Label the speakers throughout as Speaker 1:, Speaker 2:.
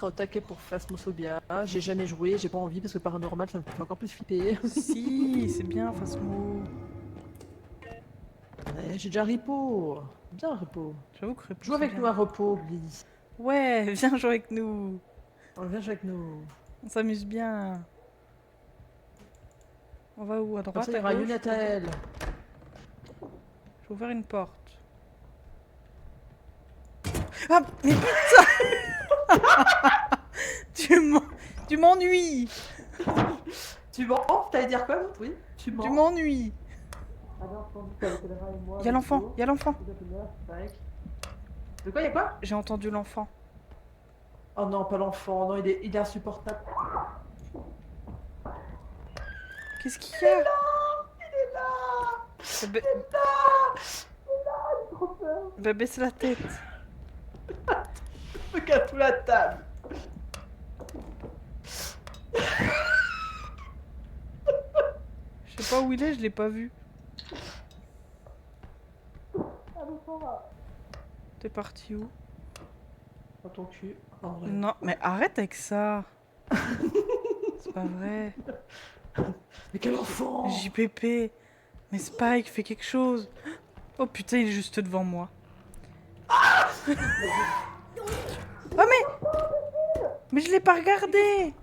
Speaker 1: au taquet pour Phasmophobia. J'ai jamais joué, j'ai pas envie parce que paranormal ça me fait encore plus flipper.
Speaker 2: Si, c'est bien, Phasmo.
Speaker 1: Ouais, j'ai déjà Repo. Bien Repo.
Speaker 2: J'avoue que Repo,
Speaker 1: Joue
Speaker 2: c'est
Speaker 1: avec nous
Speaker 2: bien.
Speaker 1: à Repo, Lily.
Speaker 2: Ouais, viens jouer avec nous.
Speaker 1: Oh, viens jouer avec nous.
Speaker 2: On s'amuse bien. On va où? À
Speaker 1: Comme ça,
Speaker 2: droite,
Speaker 1: il y
Speaker 2: à
Speaker 1: aura
Speaker 2: gauche?
Speaker 1: Yunatel.
Speaker 2: J'ai ouvert une porte. Ah, mais putain! Tu m'ennuies!
Speaker 1: Tu mens? T'allais dire quoi? Oui, tu
Speaker 2: Tu
Speaker 1: mens.
Speaker 2: m'ennuies!
Speaker 1: Alors, tandis qu'avec Elra et moi,
Speaker 2: Y'a l'enfant, y'a l'enfant!
Speaker 1: De quoi, y'a quoi?
Speaker 2: J'ai entendu l'enfant.
Speaker 1: Oh non, pas l'enfant, non, il est insupportable.
Speaker 2: Qu'est-ce qu'il y a?
Speaker 1: Il est là!
Speaker 2: Bah, ba-
Speaker 1: Il est là! Il est là, j'ai trop peur.
Speaker 2: bah, baisse la tête.
Speaker 1: Regarde sous la table.
Speaker 2: Je sais pas où il est, je l'ai pas vu.
Speaker 1: Allô, Sarah.
Speaker 2: T'es parti où?
Speaker 1: Dans ton cul. En vrai.
Speaker 2: Non, mais arrête avec ça. C'est pas vrai.
Speaker 1: Mais quel enfant!
Speaker 2: JPP. Mais Spike, fais quelque chose. Oh putain, il est juste devant moi. Oh mais je l'ai pas regardé.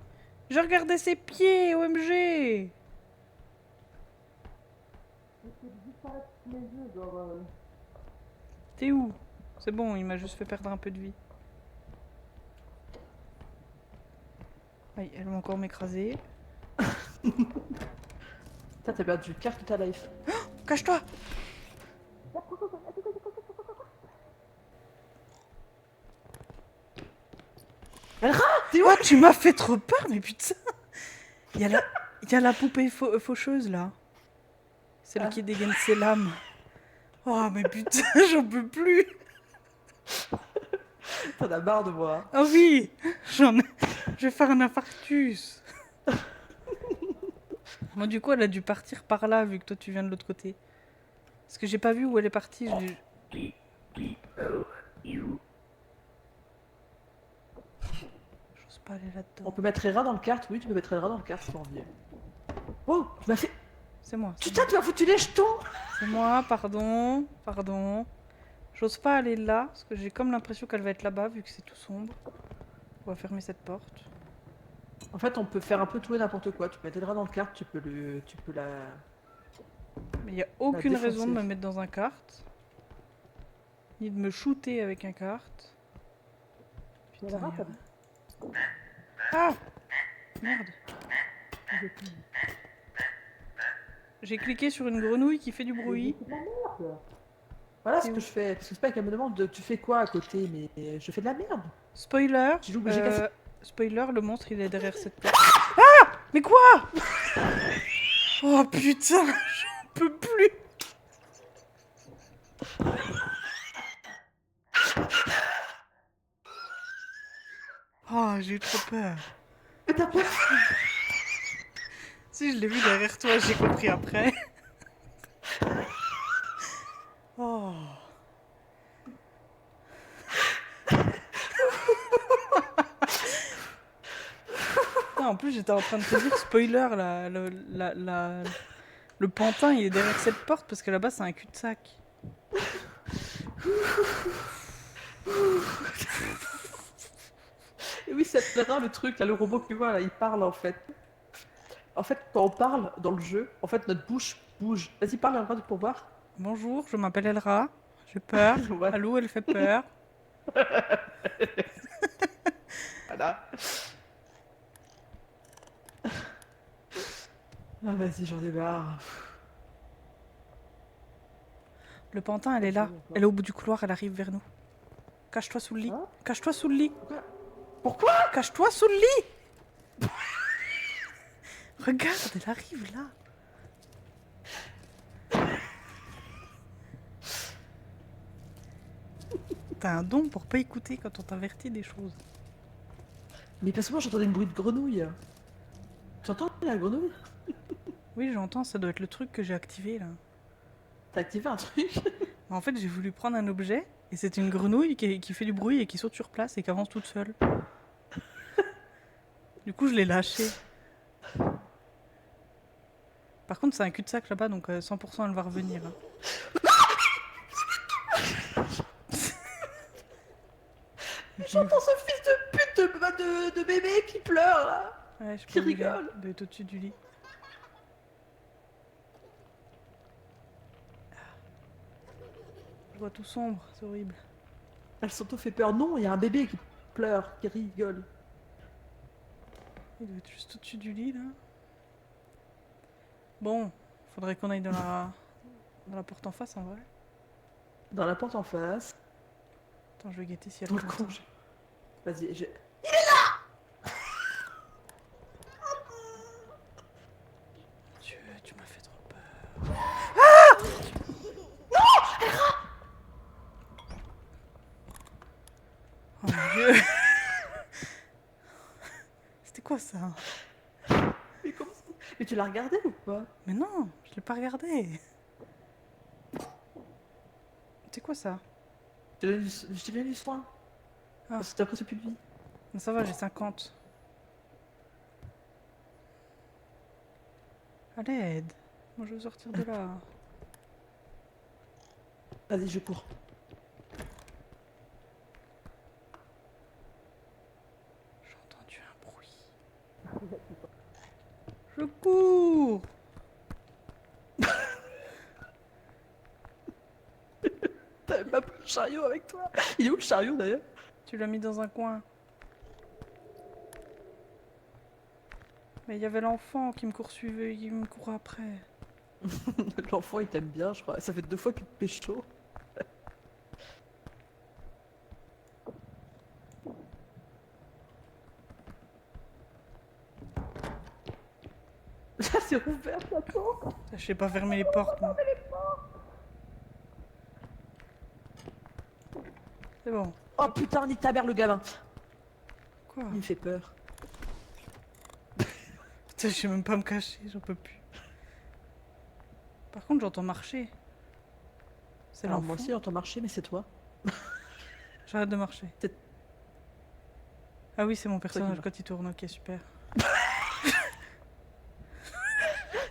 Speaker 2: Je regardais ses pieds, OMG. T'es où? C'est bon, il m'a juste fait perdre un peu de vie. Aïe, elle va encore m'écraser.
Speaker 1: Putain, t'as perdu le quart de ta life.
Speaker 2: Cache-toi!
Speaker 1: T'es où?
Speaker 2: Oh, tu m'as fait trop peur, mais putain! Il y a la poupée faucheuse là. Celle qui dégaine ses lames. Oh, mais putain, j'en peux plus!
Speaker 1: T'en as marre de moi.
Speaker 2: Oh oui! Je vais faire un infarctus. Moi, du coup, elle a dû partir par là, vu que toi, tu viens de l'autre côté. Parce que j'ai pas vu où elle est partie. J'ose pas aller
Speaker 1: On
Speaker 2: là-dedans.
Speaker 1: peut mettre Hera dans le kart? Oui, tu peux mettre Hera dans le kart si t'as envie. Oh, tu m'as fait.
Speaker 2: C'est moi.
Speaker 1: Putain, tu m'as foutu les jetons!
Speaker 2: C'est moi, pardon. Pardon. J'ose pas aller là, parce que j'ai comme l'impression qu'elle va être là-bas, vu que c'est tout sombre. On va fermer cette porte.
Speaker 1: En fait, on peut faire un peu tout et n'importe quoi. Tu peux mettre Hera dans le kart, tu peux la.
Speaker 2: Mais il n'y a aucune
Speaker 1: défoncer.
Speaker 2: raison de me mettre dans un kart. Ni de me shooter avec un kart. Putain,
Speaker 1: Hera,
Speaker 2: y a- Ah! Merde. J'ai cliqué sur une grenouille qui fait du bruit.
Speaker 1: Voilà ce
Speaker 2: C'est
Speaker 1: que
Speaker 2: où?
Speaker 1: je fais. Parce que c'est pas qu'elle me demande tu fais quoi à côté, mais je fais de la merde.
Speaker 2: Spoiler.
Speaker 1: J'ai cassé.
Speaker 2: Spoiler, le monstre il est derrière cette porte. Ah! Mais quoi? Oh putain, j'en peux plus. Oh, j'ai eu trop peur.
Speaker 1: Mais t'as peur?
Speaker 2: Si je l'ai vu derrière toi, j'ai compris après. Oh. Non, en plus, j'étais en train de te dire, spoiler, le pantin, il est derrière cette porte parce que là-bas, c'est un cul-de-sac.
Speaker 1: Et oui, c'est Hera le truc, là, le robot que tu vois, là, il parle en fait. En fait, quand on parle dans le jeu, en fait, notre bouche bouge. Vas-y, parle Hera pour voir.
Speaker 2: Bonjour, je m'appelle Elra. J'ai peur.
Speaker 1: Voilà.
Speaker 2: Allô, elle fait peur.
Speaker 1: Voilà. Ah, vas-y, j'en ai marre.
Speaker 2: Le pantin, elle est là. Elle est au bout du couloir, elle arrive vers nous. Cache-toi sous le lit.
Speaker 1: Hein?
Speaker 2: Cache-toi sous le lit.
Speaker 1: Pourquoi?
Speaker 2: Cache-toi sous le lit. Regarde, elle arrive là. T'as un don pour pas écouter quand on t'avertit des choses.
Speaker 1: Mais parce que moi, j'entendais une bruit de grenouille. Tu entends la grenouille?
Speaker 2: Oui, j'entends, ça doit être le truc que j'ai activé là.
Speaker 1: T'as activé un truc?
Speaker 2: En fait, j'ai voulu prendre un objet et c'est une grenouille qui fait du bruit et qui saute sur place et qui avance toute seule. Du coup, je l'ai lâché. Par contre, c'est un cul-de-sac là-bas, donc 100% elle va revenir. Hein.
Speaker 1: J'entends ce fils de pute de bébé qui pleure là.
Speaker 2: Ouais, je
Speaker 1: Qui
Speaker 2: peux où il est.
Speaker 1: rigole.
Speaker 2: Il doit être au-dessus du lit. Je vois tout sombre, c'est horrible.
Speaker 1: Elle s'auto fait peur. Non, il y a un bébé qui pleure, qui rigole.
Speaker 2: Il doit être juste au-dessus du lit là. Bon, faudrait qu'on aille dans la porte en face en vrai.
Speaker 1: Dans la porte en face.
Speaker 2: Attends, je vais guetter si elle
Speaker 1: Dans le
Speaker 2: revient.
Speaker 1: con. Vas-y, je...
Speaker 2: Dieu, tu m'as fait trop peur. Oh mon Dieu. C'était quoi ça?
Speaker 1: Mais comment ça? Mais tu l'as regardé ou pas?
Speaker 2: Mais non, je l'ai pas regardé. C'est quoi ça?
Speaker 1: Je t'ai donné du soin.
Speaker 2: Ah.
Speaker 1: Parce que t'as presque plus de vie.
Speaker 2: Non, ça va, j'ai 50. À l'aide. Moi, je veux sortir de là.
Speaker 1: Vas-y, je cours.
Speaker 2: J'ai entendu un bruit. Je cours.
Speaker 1: T'avais pas pris le chariot avec toi? Il est où le chariot d'ailleurs?
Speaker 2: Tu l'as mis dans un coin. Mais il y avait l'enfant qui me poursuivait, qui me courait après.
Speaker 1: L'enfant il t'aime bien, je crois. Ça fait 2 fois qu'il te pécho. Là c'est rouvert la porte.
Speaker 2: Je sais pas fermer les portes, moi. C'est bon.
Speaker 1: Oh putain, nique ta mère le gamin.
Speaker 2: Quoi?
Speaker 1: Il me fait peur.
Speaker 2: Putain, je sais même pas me cacher, j'en peux plus. Par contre, j'entends marcher. C'est
Speaker 1: Alors
Speaker 2: l'enfant.
Speaker 1: moi aussi j'entends marcher, mais c'est toi.
Speaker 2: J'arrête de marcher.
Speaker 1: C'est-
Speaker 2: Ah oui, c'est mon
Speaker 1: toi qui
Speaker 2: personnage
Speaker 1: vas.
Speaker 2: quand il tourne, ok, super.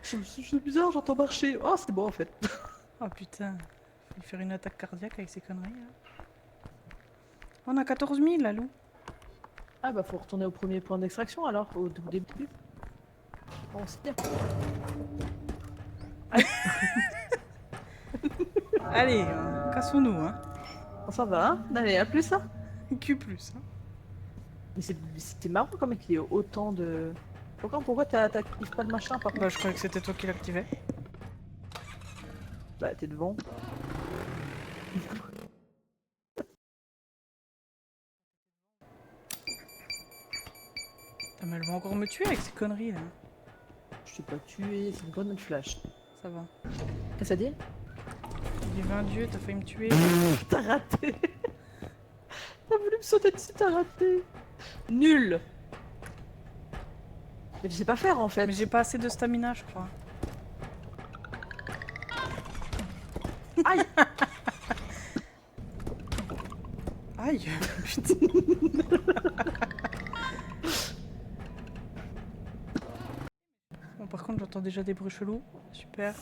Speaker 1: C'est bizarre, j'entends marcher. Oh c'est bon en fait.
Speaker 2: Oh putain, faut lui faire une attaque cardiaque avec ces conneries. Là. On a 14 000, là, loup.
Speaker 1: Ah bah faut retourner au premier point d'extraction alors, au début. Bon c'est bien.
Speaker 2: Allez, cassons-nous, hein.
Speaker 1: On s'en va, hein? Allez, à plus hein.
Speaker 2: Q+. Hein.
Speaker 1: Mais c'était marrant comme qu'il y ait autant de... Pourquoi t'actives pas le machin par contre?
Speaker 2: Bah, je croyais que c'était toi qui l'activais.
Speaker 1: Bah t'es devant.
Speaker 2: Putain, mais elle va encore me tuer avec ces conneries, là.
Speaker 1: Je t'ai pas tué, c'est une grenade flash.
Speaker 2: Ça va.
Speaker 1: Qu'est-ce que ça dit?
Speaker 2: Il dit, ben Dieu, t'as failli me tuer.
Speaker 1: T'as raté. T'as voulu me sauter dessus, t'as raté. Nul. Mais je sais pas faire en fait.
Speaker 2: Mais j'ai pas assez de stamina, je crois.
Speaker 1: Aïe.
Speaker 2: Aïe, putain. Bon, par contre, j'entends déjà des bruits chelous. Super.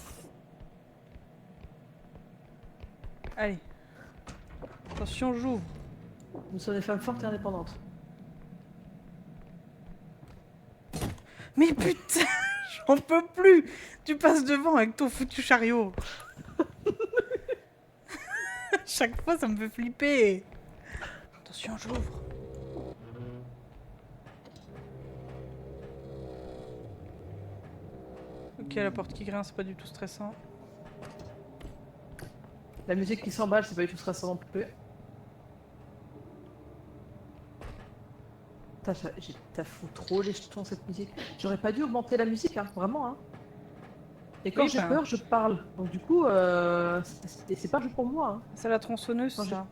Speaker 2: Allez. Attention, j'ouvre.
Speaker 1: Nous sommes des femmes fortes et indépendantes.
Speaker 2: Mais putain, j'en peux plus. Tu passes devant avec ton foutu chariot. Chaque fois, ça me fait flipper. Attention, j'ouvre. Ok, la porte qui grince, c'est pas du tout stressant.
Speaker 1: La musique qui s'emballe, c'est pas du tout stressant non plus. T'as fou trop les jetons cette musique. J'aurais pas dû augmenter la musique, hein, vraiment. Hein. Et quand
Speaker 2: Oui,
Speaker 1: j'ai
Speaker 2: ben.
Speaker 1: peur, je parle. Donc du coup, c'est pas juste pour moi. Hein.
Speaker 2: C'est la tronçonneuse,
Speaker 1: Quand
Speaker 2: ça.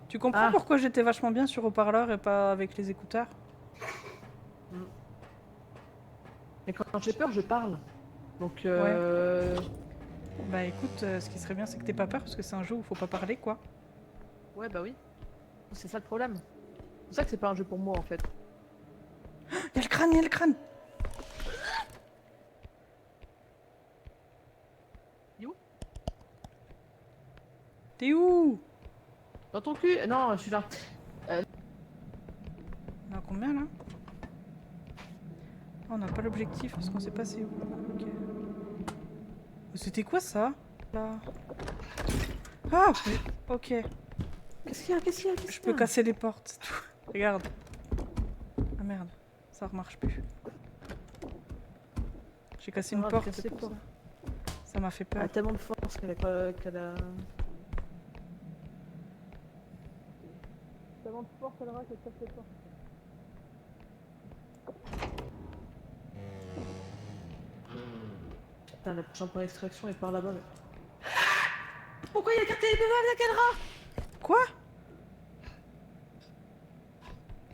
Speaker 2: Tu comprends
Speaker 1: Ah.
Speaker 2: pourquoi j'étais vachement bien sur haut-parleur et pas avec les écouteurs?
Speaker 1: Mais quand j'ai peur, je parle. Donc
Speaker 2: Bah écoute, ce qui serait bien, c'est que t'aies pas peur parce que c'est un jeu où faut pas parler, quoi.
Speaker 1: ouais, bah oui. C'est ça le problème. C'est pour ça que c'est pas un jeu pour moi en fait.
Speaker 2: crâne, il y a le crâne.
Speaker 1: Il est où?
Speaker 2: T'es où?
Speaker 1: Dans ton cul? Non, je suis là.
Speaker 2: On a combien là? Oh, on n'a pas l'objectif parce qu'on sait pas c'est où. Ok. C'était quoi ça? Là. Ah mais... Ok.
Speaker 1: Qu'est-ce qu'il y a? Qu'est-ce qu'il y a?
Speaker 2: Je peux casser les portes, c'est tout. Regarde. Ah merde, ça remarche plus. J'ai cassé une
Speaker 1: Ah,
Speaker 2: porte,
Speaker 1: cassé
Speaker 2: c'est pour
Speaker 1: quoi?
Speaker 2: ça. Ça m'a fait
Speaker 1: Elle
Speaker 2: peur.
Speaker 1: a tellement de force qu'elle a... Tellement de force, elle aura qu'elle casse les portes. Putain, la prochaine point d'extraction est par là-bas. Mais... Pourquoi il y a carte téléphone à Cadra?
Speaker 2: Quoi?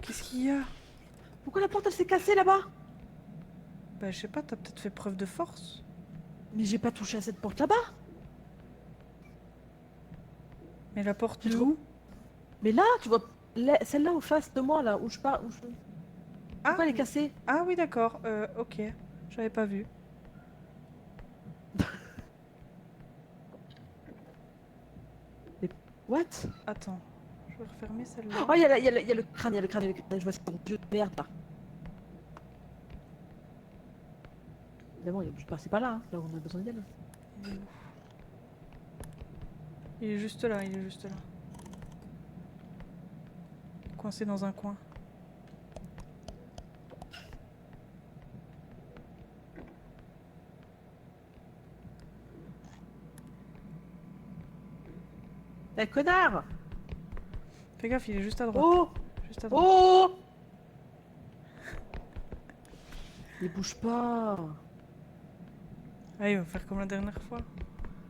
Speaker 2: Qu'est-ce qu'il y a?
Speaker 1: Pourquoi la porte elle s'est cassée là-bas?
Speaker 2: Bah je sais pas, t'as peut-être fait preuve de force.
Speaker 1: Mais j'ai pas touché à cette porte là-bas.
Speaker 2: Mais la porte
Speaker 1: J'ai
Speaker 2: de
Speaker 1: trop-
Speaker 2: où?
Speaker 1: Mais là, tu vois, celle-là en face de moi, là, où je pars, où je...
Speaker 2: Ah,
Speaker 1: Pourquoi elle est cassée?
Speaker 2: ah oui d'accord, ok. J'avais pas vu.
Speaker 1: What?
Speaker 2: Attends, je vais refermer celle-là.
Speaker 1: Oh, il y a, il y a il y a le crâne, il y a le crâne, il y a le crâne. Je vois ce dieu de merde, là. Évidemment, je suis passé pas là, hein, là où on a besoin d'elle.
Speaker 2: Il est où? Il est juste là, il est juste là. Coincé dans un coin.
Speaker 1: Eh, connard!
Speaker 2: Fais gaffe, il est juste à droite.
Speaker 1: Oh!
Speaker 2: Juste à droite.
Speaker 1: Oh! Il bouge pas.
Speaker 2: Allez, on va faire comme la dernière fois.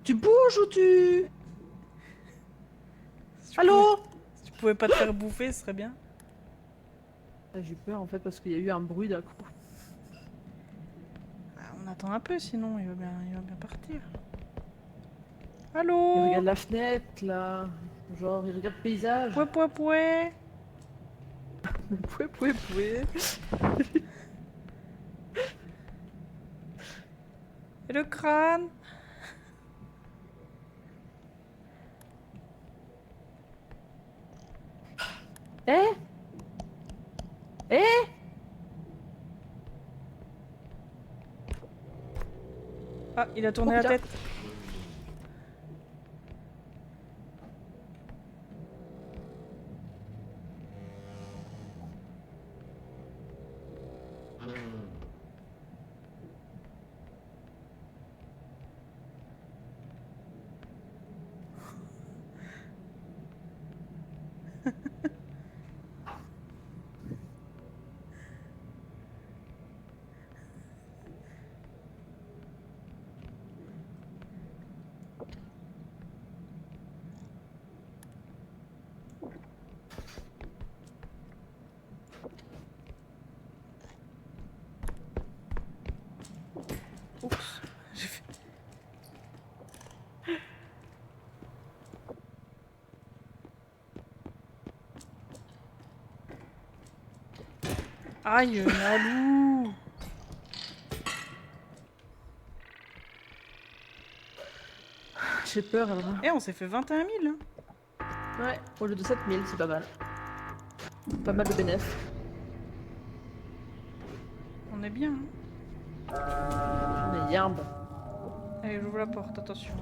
Speaker 1: Tu bouges ou tu...
Speaker 2: Si tu
Speaker 1: Allô?
Speaker 2: si tu pouvais pas te faire bouffer, ce serait bien.
Speaker 1: Ah, j'ai peur en fait parce qu'il y a eu un bruit d'un coup.
Speaker 2: Ah, on attend un peu, sinon il va bien partir.
Speaker 1: Il
Speaker 2: Allô?
Speaker 1: regarde la fenêtre là. Genre, il regarde le paysage.
Speaker 2: Pouet, pouet, pouet.
Speaker 1: Pouet, pouet, pouet.
Speaker 2: Et le crâne?
Speaker 1: Eh? Eh?
Speaker 2: Ah, il a tourné
Speaker 1: Oh,
Speaker 2: la
Speaker 1: putain.
Speaker 2: tête. Oups. J'ai fait... Aïe, Nalou.
Speaker 1: J'ai peur alors.
Speaker 2: Eh, on s'est fait 21 000. Hein.
Speaker 1: Ouais, au lieu de 7000, c'est pas mal. Pas mal de bénéfices.
Speaker 2: On est bien. Hein.
Speaker 1: On est yarb.
Speaker 2: Allez, j'ouvre la porte, attention.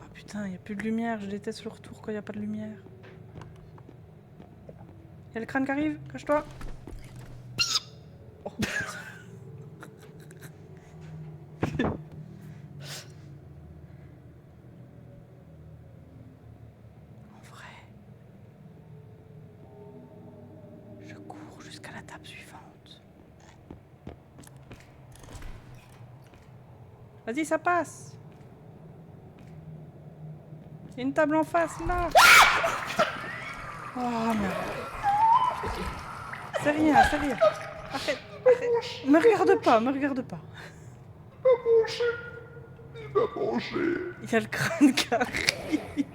Speaker 2: Ah putain, il a plus de lumière. Je déteste le retour quand il n'y a pas de lumière. Il y a le crâne qui arrive, cache-toi. Oh, putain. En vrai, je cours jusqu'à la table suivante. Vas-y, ça passe. Il y a une table en face, là. Oh merde. C'est rien, c'est rien. Arrête, arrête. Me regarde pas, me regarde pas.
Speaker 3: Il va manger.
Speaker 2: Il y a le crâne qui arrive.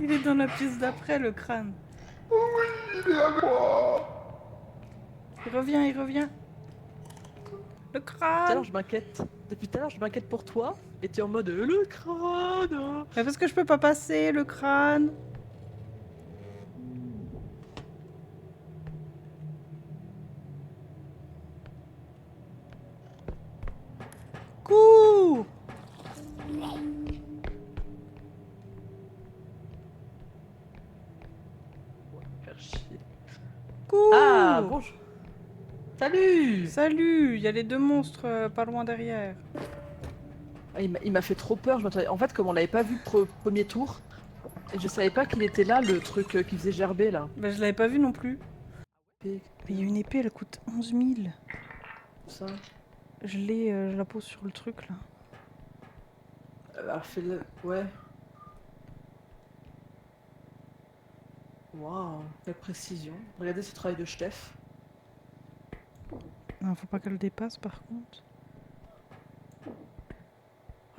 Speaker 2: Il est dans la pièce d'après, le crâne.
Speaker 3: Il est avec moi.
Speaker 2: Il revient, il revient. Le
Speaker 1: Tout à
Speaker 2: crâne.
Speaker 1: l'heure, je m'inquiète. Depuis tout à l'heure, je m'inquiète pour toi. Et tu es en mode le crâne.
Speaker 2: Mais parce que je peux pas passer, le crâne. Cours.
Speaker 1: Faire chier.
Speaker 2: Cours.
Speaker 1: Ah, bonjour. Salut.
Speaker 2: Salut, il y a les deux monstres pas loin derrière.
Speaker 1: Ah, il m'a fait trop peur. En fait, comme on l'avait pas vu premier tour, et je savais pas qu'il était là, le truc qui faisait gerber là.
Speaker 2: Bah, je l'avais pas vu non plus.
Speaker 1: Et
Speaker 2: Mais il y a une épée, elle coûte 11 000.
Speaker 1: ça.
Speaker 2: Je l'ai, je la pose sur le truc là.
Speaker 1: Alors fais-le. Ouais. Waouh, quelle précision. Regardez ce travail de chef.
Speaker 2: Non, faut pas qu'elle dépasse par contre.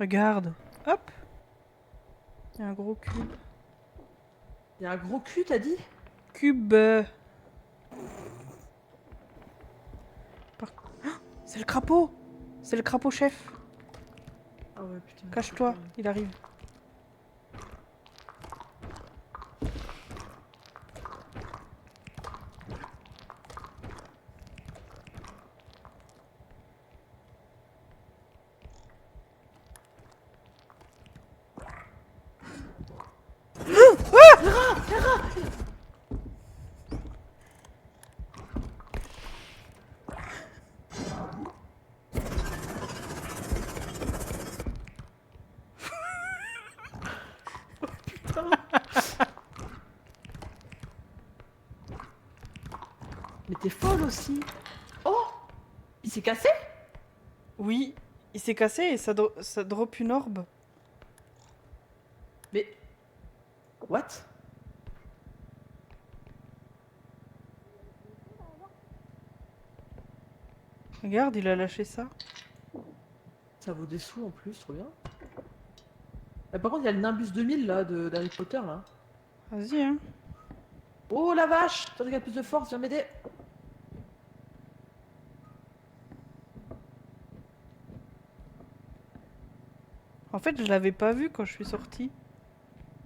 Speaker 2: Regarde. Hop. Il y a un gros cube.
Speaker 1: Il y a un gros cul, t'as dit?
Speaker 2: Cube. Ah, c'est le crapaud. C'est le crapaud chef.
Speaker 1: Ah ouais, putain.
Speaker 2: Cache-toi, il arrive.
Speaker 1: Mais t'es folle aussi. Oh, il s'est cassé?
Speaker 2: Oui, il s'est cassé et ça drop une orbe.
Speaker 1: Mais... What?
Speaker 2: Regarde, il a lâché ça.
Speaker 1: Ça vaut des sous en plus, trop bien. Par contre, il y a le Nimbus 2000 là, d'Harry Potter là.
Speaker 2: Vas-y, hein.
Speaker 1: Oh la vache! Toi qui as plus de force, viens m'aider!
Speaker 2: En fait, je l'avais pas vu quand je suis sortie.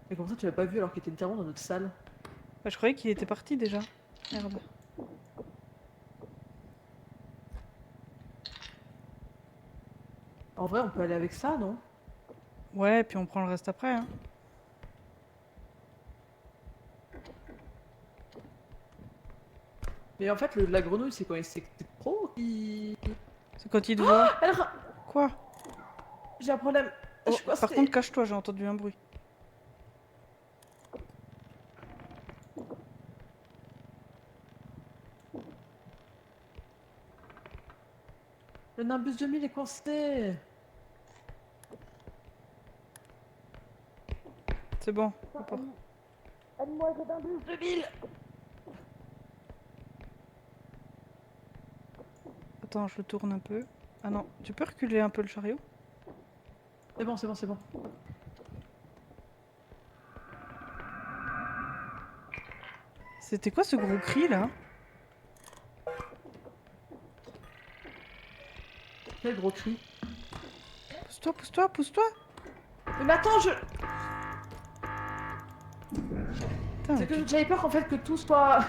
Speaker 1: Mais comme ça, tu l'as pas vu alors qu'il était littéralement dans notre salle.
Speaker 2: Bah, je croyais qu'il était parti déjà. Merde.
Speaker 1: En vrai, on peut aller avec ça, non?
Speaker 2: Ouais, puis on prend le reste après, hein.
Speaker 1: Mais en fait, la grenouille, c'est quoi? C'est pro qui...
Speaker 2: C'est quand il te voit.
Speaker 1: Elle
Speaker 2: Quoi?
Speaker 1: J'ai un problème.
Speaker 2: Oh,
Speaker 1: Je suis
Speaker 2: par
Speaker 1: coincée.
Speaker 2: contre, cache-toi, j'ai entendu un bruit.
Speaker 1: Le Nimbus 2000 est coincé.
Speaker 2: C'est bon. Rapport.
Speaker 1: Aide-moi, j'ai Nimbus 2000.
Speaker 2: Attends, je le tourne un peu. Ah non, tu peux reculer un peu le chariot?
Speaker 1: C'est bon, c'est bon, c'est bon.
Speaker 2: C'était quoi ce gros cri là?
Speaker 1: Quel gros cri.
Speaker 2: Pousse-toi, pousse-toi, pousse-toi!
Speaker 1: Mais attends, je...
Speaker 2: Putain,
Speaker 1: C'est que j'avais peur en fait que tout soit...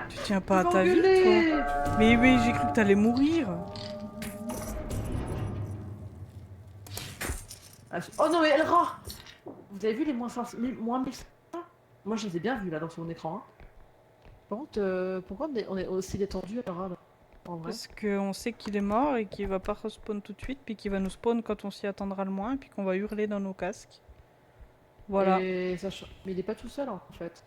Speaker 2: tu tiens pas à
Speaker 1: Je vais
Speaker 2: ta vie,
Speaker 1: engueuler.
Speaker 2: toi? Mais oui, j'ai cru que t'allais mourir.
Speaker 1: Ah, oh non, mais elle rend. Vous avez vu les moins 500, moins 1500? Moi, je les ai bien vus là dans son écran. Hein. Par contre, pourquoi on est aussi détendu alors là, en vrai?
Speaker 2: Parce qu'on sait qu'il est mort et qu'il va pas respawn tout de suite, puis qu'il va nous spawn quand on s'y attendra le moins, et puis qu'on va hurler dans nos casques. Voilà.
Speaker 1: Et mais il est pas tout seul en fait.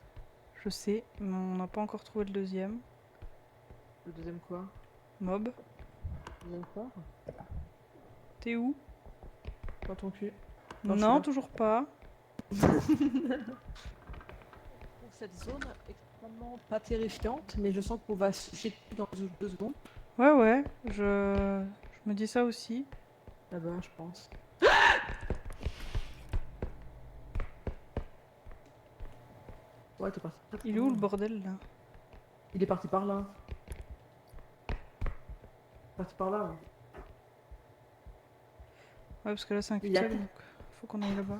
Speaker 2: Je sais, mais on n'a pas encore trouvé le deuxième.
Speaker 1: Le deuxième quoi?
Speaker 2: Mob.
Speaker 1: Le deuxième quoi?
Speaker 2: T'es où?
Speaker 1: Dans ton cul. Non, je suis
Speaker 2: Non,
Speaker 1: là.
Speaker 2: toujours pas.
Speaker 1: Cette zone extrêmement pas terrifiante, mais je sens qu'on va se jeter dans 2 secondes.
Speaker 2: Ouais, ouais, je me dis ça aussi.
Speaker 1: Là-bas, je pense. Ouais, t'es parti.
Speaker 2: Il est où le bordel là?
Speaker 1: Il est parti par là. Parti par là. Ouais.
Speaker 2: Ouais, parce que là c'est un
Speaker 1: Il y a-
Speaker 2: cul-de-sac, donc faut qu'on aille là-bas.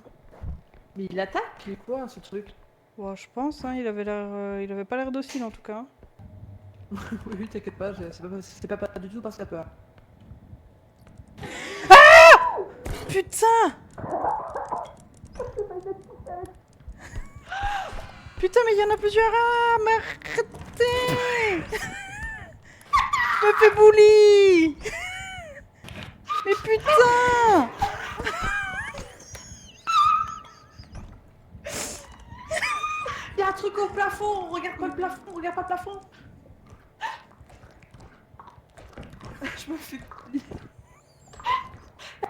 Speaker 1: Mais il attaque, quoi, ce truc?
Speaker 2: Ouais, je pense, hein, il avait pas l'air docile en tout cas.
Speaker 1: Oui, t'inquiète pas, c'est pas du tout parce qu'il a peur.
Speaker 2: Putain! Putain, mais il y en a plusieurs! Ah, mais arrêtez! Je me fais bully! Mais putain!
Speaker 1: Il y a un truc au plafond, regarde pas le plafond, regarde pas le plafond. Je me fais...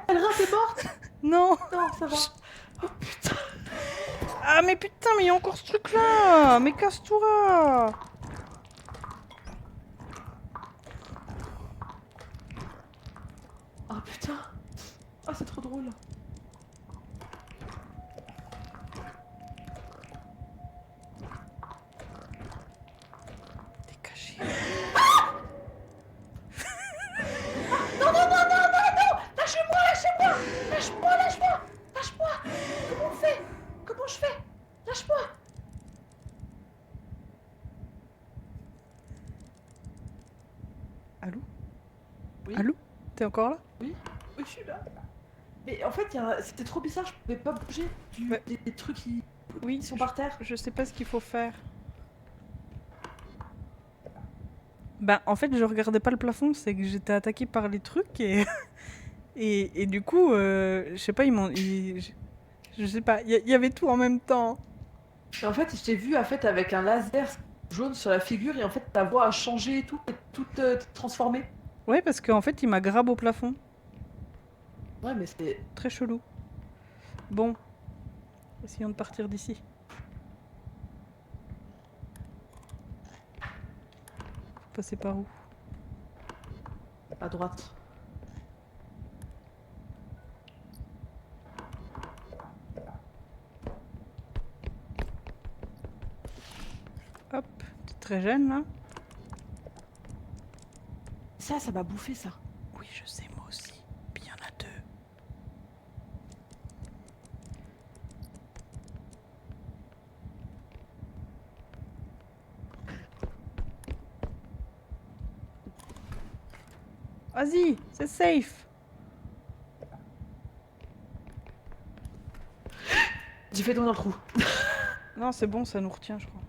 Speaker 1: Elra, t'es morte?
Speaker 2: Non!
Speaker 1: Non, ça va.
Speaker 2: Ah, mais putain, mais il y a encore ce truc-là! Mais casse-toi!
Speaker 1: Ah putain. Ah, c'est trop drôle.
Speaker 2: T'es caché.
Speaker 1: Lâchez-moi, lâchez-moi. Lâche-moi, lâche-moi. Lâche-moi. Comment on fait? Comment je fais? Lâche-moi.
Speaker 2: Allô?
Speaker 1: Oui.
Speaker 2: Allô? T'es encore là?
Speaker 1: Oui, oui, je suis là. Mais en fait, c'était trop bizarre, je pouvais pas bouger
Speaker 2: Ouais.
Speaker 1: des trucs qui
Speaker 2: Oui,
Speaker 1: sont par terre.
Speaker 2: je sais pas ce qu'il faut faire. Ben, en fait, je regardais pas le plafond, c'est que j'étais attaquée par les trucs et... et du coup, je sais pas, je sais pas, il y avait tout en même temps.
Speaker 1: Et en fait, je t'ai vu en fait, avec un laser jaune sur la figure et en fait, ta voix a changé et tout, transformée.
Speaker 2: Ouais, parce qu'en fait, il m'a grab au plafond.
Speaker 1: Ouais, mais c'est...
Speaker 2: Très chelou. Bon, essayons de partir d'ici. Faut passer par où?
Speaker 1: à droite.
Speaker 2: Hop, petite régène là.
Speaker 1: Ça m'a bouffé ça.
Speaker 2: Oui, je sais, moi aussi. Puis il y en a deux. Vas-y, c'est safe.
Speaker 1: J'ai fait tomber dans le trou.
Speaker 2: Non, c'est bon, ça nous retient, je crois.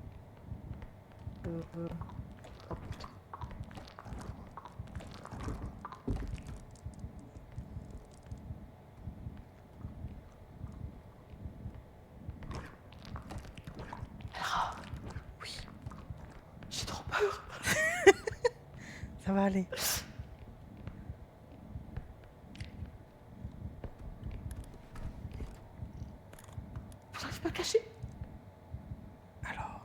Speaker 1: Oh, putain. Ah, oui. J'ai trop peur.
Speaker 2: Ça va aller.
Speaker 1: J'arrive pas à cacher.
Speaker 2: Alors.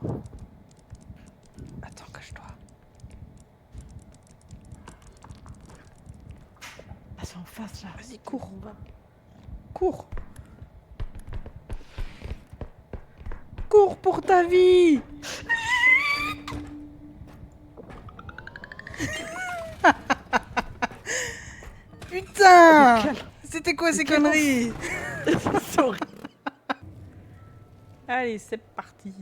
Speaker 2: Attends, cache-toi.
Speaker 1: Ah, c'est en face là.
Speaker 2: Vas-y, cours.
Speaker 1: On va.
Speaker 2: Cours. Cours pour ta vie. Putain!
Speaker 1: Quel-
Speaker 2: C'était quoi ces
Speaker 1: quel
Speaker 2: conneries?
Speaker 1: C'est horrible.
Speaker 2: Allez, c'est parti.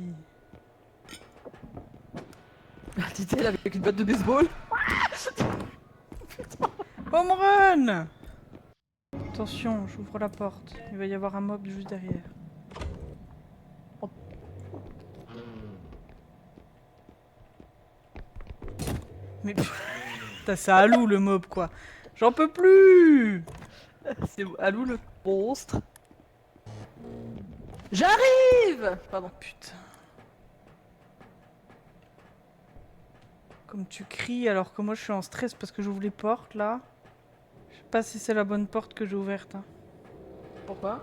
Speaker 1: Dit-elle avec une batte de baseball.
Speaker 2: Home run! Attention, j'ouvre la porte. Il va y avoir un mob juste derrière. Mais putain, c'est Alou le mob quoi. J'en peux plus!
Speaker 1: C'est Alou le monstre. J'arrive. Pardon.
Speaker 2: Putain. Comme tu cries alors que moi je suis en stress parce que j'ouvre les portes là. Je sais pas si c'est la bonne porte que j'ai ouverte. Hein.
Speaker 1: Pourquoi?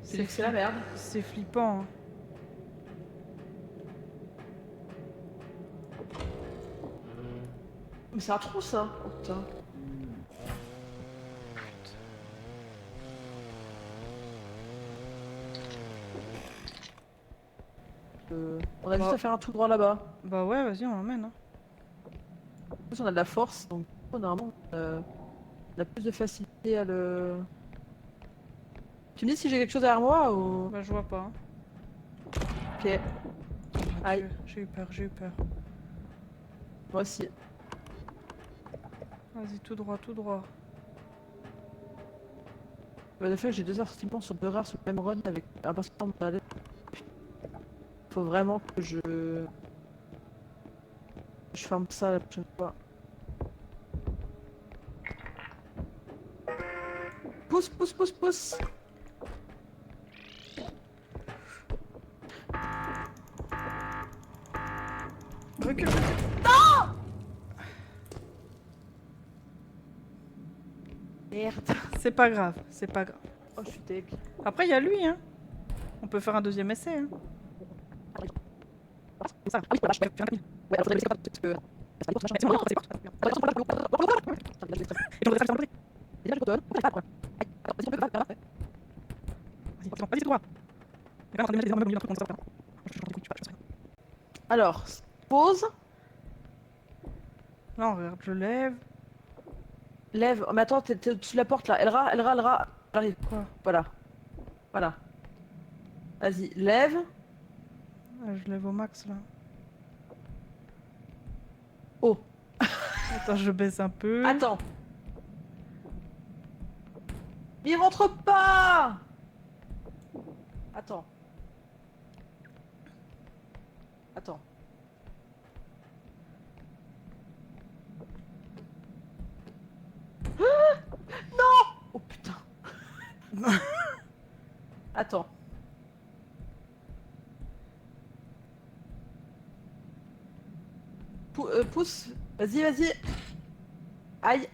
Speaker 1: C'est la merde.
Speaker 2: C'est flippant. Hein.
Speaker 1: Mais c'est un trou ça. Oh putain. On a juste
Speaker 2: Bah.
Speaker 1: à faire un tout droit là-bas.
Speaker 2: Bah ouais, vas-y, on l'emmène. Hein.
Speaker 1: En plus, on a de la force, donc normalement, on a plus de facilité à le... Tu me dis si j'ai quelque chose derrière moi ou...
Speaker 2: Bah je vois pas. Hein.
Speaker 1: Ok,
Speaker 2: Oh mon
Speaker 1: Aïe.
Speaker 2: Dieu, j'ai eu peur, j'ai eu peur.
Speaker 1: moi aussi.
Speaker 2: Vas-y, tout droit, tout droit.
Speaker 1: Bah, des fois, j'ai 2 assortiments sur 2 rares sur le même run avec un passeport mental. Faut vraiment que je ferme ça la prochaine fois. Pousse, pousse, pousse, pousse.
Speaker 2: Recule.
Speaker 1: Merde.
Speaker 2: C'est pas grave, c'est pas grave.
Speaker 1: Oh, je suis deg.
Speaker 2: Après, il y a lui, hein. On peut faire un deuxième essai, hein.
Speaker 1: C'est ça. Ah oui, je fais un capine. Ouais, alors faudrait laisser parce que... Alors, pause,
Speaker 2: Non, regarde, je lève.
Speaker 1: lève. Oh, mais attends, t'es au-dessus de la porte là. Elle arrive.
Speaker 2: Quoi?
Speaker 1: Voilà. Voilà. Vas-y, lève.
Speaker 2: Je lève au max, là.
Speaker 1: Oh.
Speaker 2: Attends, je baisse un peu.
Speaker 1: Attends. Il rentre pas. Attends. Attends. Ah non. Oh putain. Attends. Pousse. Vas-y, vas-y. Aïe.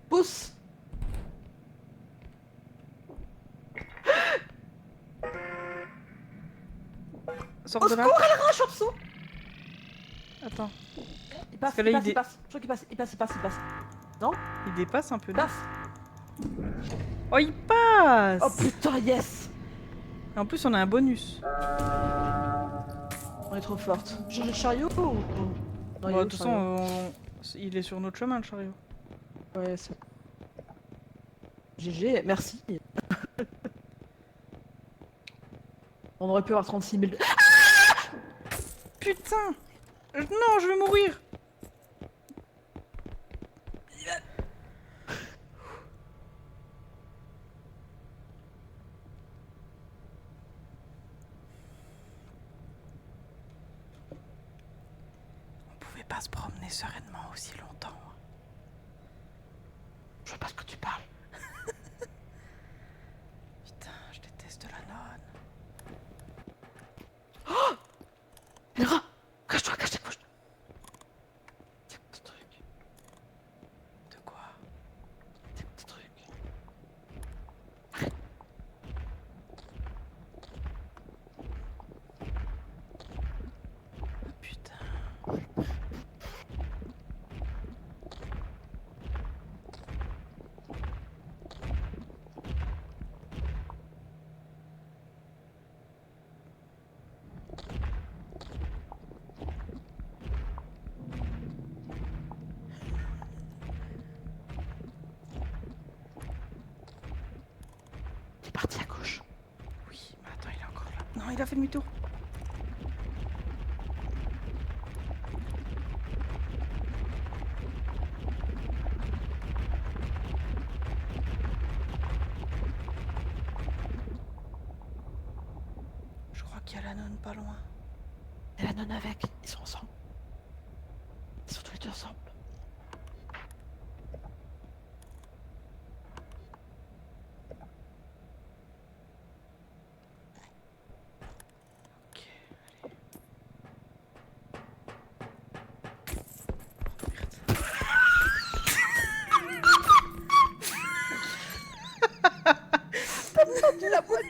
Speaker 1: Pousse.
Speaker 2: Sors
Speaker 1: Au
Speaker 2: de là.
Speaker 1: secours, elle arrache en dessous.
Speaker 2: Attends,
Speaker 1: Il passe,
Speaker 2: que là,
Speaker 1: il passe,
Speaker 2: il
Speaker 1: il passe. Je crois qu'il passe, il passe, il passe, il passe. Non?
Speaker 2: il dépasse un peu.
Speaker 1: Il
Speaker 2: non
Speaker 1: passe.
Speaker 2: Oh, il passe.
Speaker 1: Oh putain, yes.
Speaker 2: Et en plus, on a un bonus.
Speaker 1: On est trop forte. Changer de chariot ou... Non, il est
Speaker 2: Bon,
Speaker 1: où,
Speaker 2: de
Speaker 1: le
Speaker 2: toute façon,
Speaker 1: chariot
Speaker 2: il est sur notre chemin, le chariot.
Speaker 1: Ouais, c'est... GG, merci. On aurait pu avoir 36 000...
Speaker 2: Putain. Non, je vais mourir. On pouvait pas se promener sereinement aussi longtemps.
Speaker 1: Je vois pas ce que tu parles.
Speaker 2: Putain, je déteste la nonne.
Speaker 1: Elra, cache-toi, cache-toi, cache-toi. C'est quoi ce truc?
Speaker 2: De quoi?
Speaker 1: C'est quoi ce truc?
Speaker 2: Putain.
Speaker 1: Il est parti à gauche.
Speaker 2: Oui, mais attends, il est encore là. Non, il a fait demi-tour. Je crois qu'il y a la nonne pas loin.
Speaker 1: Et la nonne avec, ils sont ensemble. Ils sont tous les deux ensemble.
Speaker 2: Ok, allez.
Speaker 1: La boîte.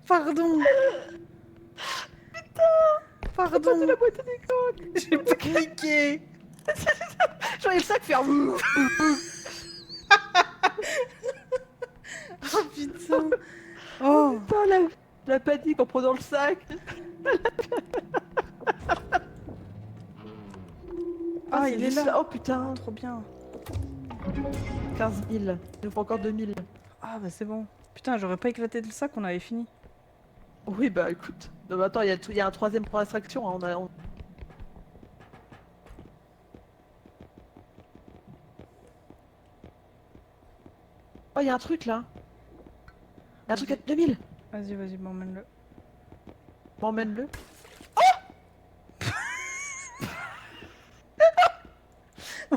Speaker 2: Pardon. Pardon.
Speaker 1: de la boîte à l'école.
Speaker 2: J'ai pas cliqué.
Speaker 1: J'aurais le sac faire...
Speaker 2: Oh putain. Oh
Speaker 1: Putain, la panique en prenant le sac.
Speaker 2: Ah,
Speaker 1: c'est
Speaker 2: il est
Speaker 1: juste
Speaker 2: là.
Speaker 1: Oh putain,
Speaker 2: Trop bien.
Speaker 1: 15 000. Il nous faut encore 2000.
Speaker 2: Ah bah c'est bon. Putain, j'aurais pas éclaté le sac, on avait fini.
Speaker 1: Oui, bah écoute. Non, mais attends, il y a un troisième point d'extraction. Hein. Oh, il y a un truc là. Il y a un truc à
Speaker 2: Vas-y,
Speaker 1: 2000.
Speaker 2: vas-y, m'emmène-le.
Speaker 1: Emmène-le.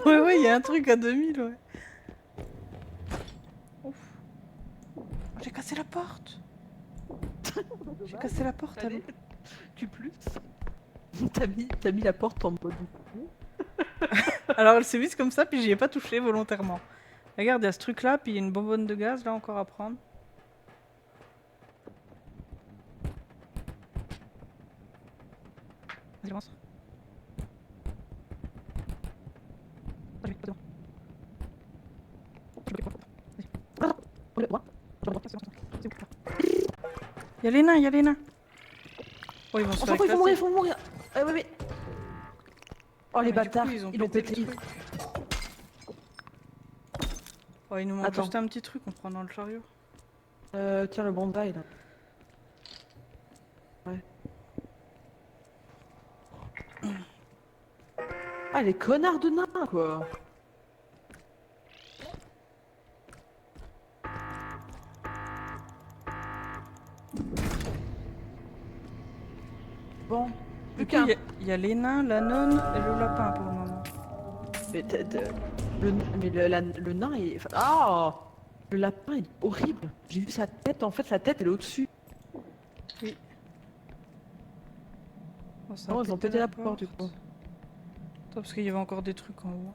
Speaker 2: Ouais, il y a un truc à 2000, ouais. Ouf. Oh, j'ai cassé la porte. J'ai cassé la porte, allô.
Speaker 1: Allez, tu plus. T'as mis la porte en mode.
Speaker 2: Alors elle s'est mise comme ça, puis j'y ai pas touché volontairement. Regarde, il y a ce truc là, puis il y a une bonbonne de gaz là encore à prendre. Vas-y, avance. Il y a les nains, il y a les nains. Oh, ils vont se
Speaker 1: On
Speaker 2: faire
Speaker 1: s'en fout, ils vont mourir,
Speaker 2: éclater.
Speaker 1: ils vont mourir. Ah, oui. Oh, les
Speaker 2: Mais du coup,
Speaker 1: bâtards, ils l'ont pété.
Speaker 2: le truc. Oh, il nous manque
Speaker 1: Attends.
Speaker 2: juste un petit truc, on prend dans le chariot.
Speaker 1: Tiens, le bonsaï là. Ouais. Ah, les connards de nains, quoi. Bon,
Speaker 2: Du
Speaker 1: plus
Speaker 2: coup,
Speaker 1: qu'un.
Speaker 2: il y a les nains, la nonne et le lapin pour le moment.
Speaker 1: Mais, le nain est. Enfin, ah, le lapin il est horrible. J'ai vu sa tête, en fait, sa tête elle est au-dessus.
Speaker 2: Oui. Oh, ça a
Speaker 1: Oh, ils ont
Speaker 2: pété
Speaker 1: pété la porte du coup.
Speaker 2: Attends, parce qu'il y avait encore des trucs en haut.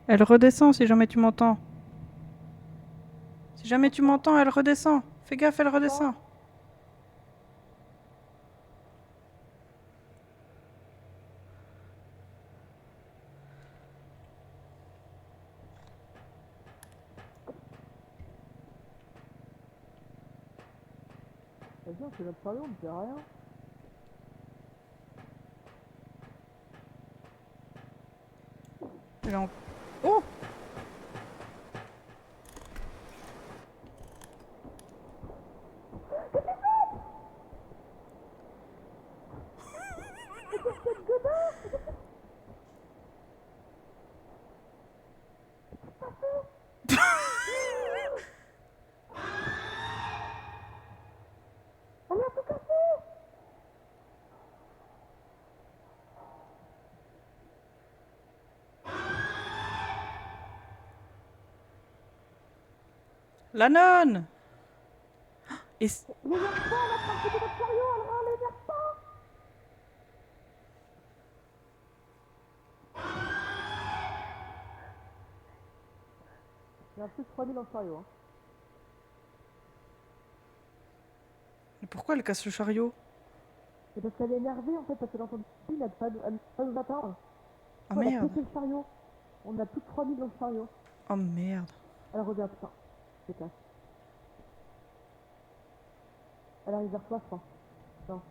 Speaker 2: Elle redescend si jamais tu m'entends. Si jamais tu m'entends, elle redescend. Fais gaffe, elle redescend.
Speaker 1: Vas-y, on fait notre chariot, on ne fait rien.
Speaker 2: Elle est en... Oh! La nonne! Et
Speaker 1: Il y a un plus 3000 dans le chariot. Hein.
Speaker 2: Mais pourquoi elle casse le chariot?
Speaker 1: C'est parce qu'elle est énervée en fait, parce qu'elle entend elle n'a pas nous attendre.
Speaker 2: Ah
Speaker 1: Elle a
Speaker 2: merde.
Speaker 1: pété le chariot. On a plus de 3000 dans le chariot.
Speaker 2: Oh merde.
Speaker 1: Elle revient, putain. C'est classe. Elle arrive vers toi, je crois. Non.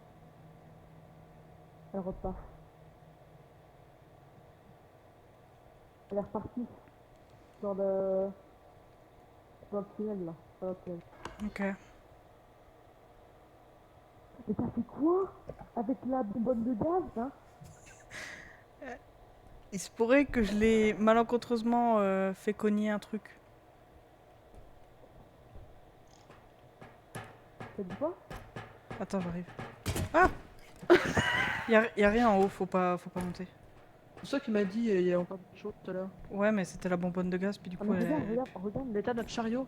Speaker 1: Elle repart. Elle est repartie. Dans le... Dans le tunnel, là. Dans le tunnel.
Speaker 2: Ok.
Speaker 1: Mais t'as fait quoi? Avec la bonbonne de gaz, hein?
Speaker 2: Il se pourrait que je l'ai malencontreusement fait cogner un truc.
Speaker 1: T'as dit quoi?
Speaker 2: Attends, j'arrive. Ah! y a rien en haut, faut pas monter.
Speaker 1: C'est ça qui m'a dit, il y a encore des choses tout à l'heure.
Speaker 2: Ouais, mais c'était la bonbonne de gaz, puis du
Speaker 1: Ah
Speaker 2: coup,
Speaker 1: mais
Speaker 2: elle...
Speaker 1: regarde l'état de notre chariot.